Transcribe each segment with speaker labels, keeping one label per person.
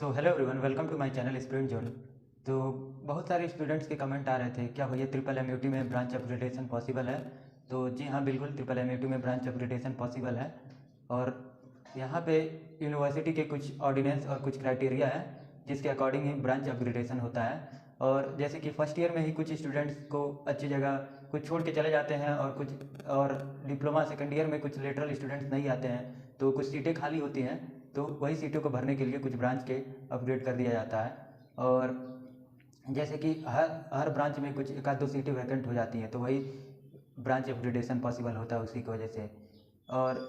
Speaker 1: So hello everyone, welcome to my channel Sprint Zone. तो बहुत सारे स्टूडेंट्स के कमेंट आ रहे थे, क्या भैया ट्रिपल एमयूटी में ब्रांच अपग्रेडेशन पॉसिबल है? तो जी हाँ, बिल्कुल ट्रिपल एमयूटी में ब्रांच अपग्रेडेशन पॉसिबल है। और यहाँ पे यूनिवर्सिटी के कुछ ऑर्डिनेंस और कुछ क्राइटेरिया है जिसके अकॉर्डिंग ही ब्रांच अपग्रेडेशन होता है। और जैसे कि फर्स्ट ईयर में ही कुछ स्टूडेंट्स को अच्छी जगह कुछ छोड़ के चले जाते हैं और डिप्लोमा सेकेंड ईयर में कुछ लेटरल स्टूडेंट्स नहीं आते हैं, तो कुछ सीटें खाली होती हैं, तो वही सीटों को भरने के लिए कुछ ब्रांच के अपग्रेड कर दिया जाता है। और जैसे कि हर हर ब्रांच में कुछ एक आध दो सीटें वैकेंट हो जाती हैं, तो वही ब्रांच अपग्रेडेशन पॉसिबल होता है उसी की वजह से। और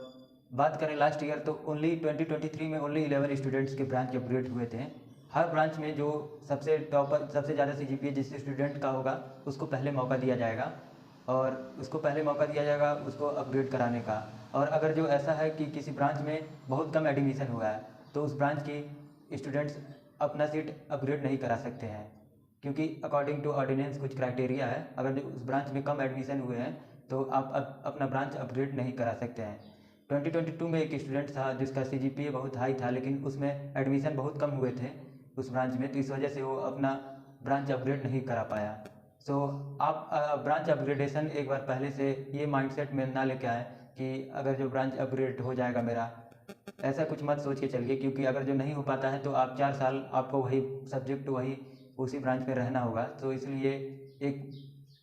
Speaker 1: बात करें लास्ट ईयर, तो ओनली 2023 में ओनली 11 स्टूडेंट्स के ब्रांच अपग्रेड हुए थे। हर ब्रांच में जो सबसे टॉपर सबसे ज़्यादा CGPA जिस स्टूडेंट का होगा उसको पहले मौका दिया जाएगा, और उसको पहले मौका दिया जाएगा उसको अपग्रेड कराने का। और अगर जो ऐसा है कि किसी ब्रांच में बहुत कम एडमिशन हुआ है, तो उस ब्रांच की स्टूडेंट्स अपना सीट अपग्रेड नहीं करा सकते हैं, क्योंकि अकॉर्डिंग टू ऑर्डिनेंस कुछ क्राइटेरिया है। अगर जो उस ब्रांच में कम एडमिशन हुए हैं तो आप अपना ब्रांच अपग्रेड नहीं करा सकते हैं। 2022 में एक स्टूडेंट था जिसका CGPA बहुत हाई था, लेकिन उसमें एडमिशन बहुत कम हुए थे उस ब्रांच में, तो इस वजह से वो अपना ब्रांच अपग्रेड नहीं करा पाया। सो आप ब्रांच अपग्रेडेशन एक बार पहले से ये माइंडसेट में ना लेके आए कि अगर जो ब्रांच अपग्रेड हो जाएगा मेरा, ऐसा कुछ मत सोच के चलिए, क्योंकि अगर जो नहीं हो पाता है तो आप 4 साल आपको वही सब्जेक्ट वही उसी ब्रांच में रहना होगा। तो इसलिए एक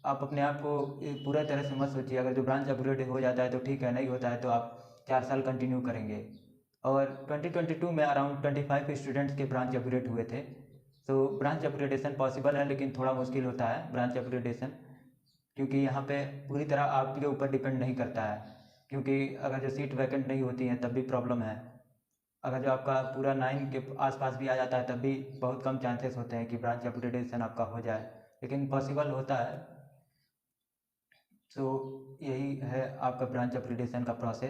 Speaker 1: आप अपने आप को पूरा तरह से मत सोचिए। अगर जो ब्रांच अपग्रेड हो जाता है तो ठीक है, नहीं होता है तो आप 4 साल कंटिन्यू करेंगे। और 2022 में अराउंड 25 स्टूडेंट्स के ब्रांच अपग्रेड हुए थे। तो ब्रांच अपग्रेडेशन पॉसिबल है, लेकिन थोड़ा मुश्किल होता है ब्रांच अपग्रेडेशन, क्योंकि यहाँ पे पूरी तरह आपके ऊपर डिपेंड नहीं करता है। क्योंकि अगर जो सीट वैकेंट नहीं होती है तब भी प्रॉब्लम है। अगर जो आपका पूरा 9 के आसपास भी आ जाता है तब भी बहुत कम चांसेस होते हैं कि ब्रांच अपग्रेडेशन आपका हो जाए, लेकिन पॉसिबल होता है। सो यही है आपका ब्रांच अपग्रेडेशन का प्रोसेस।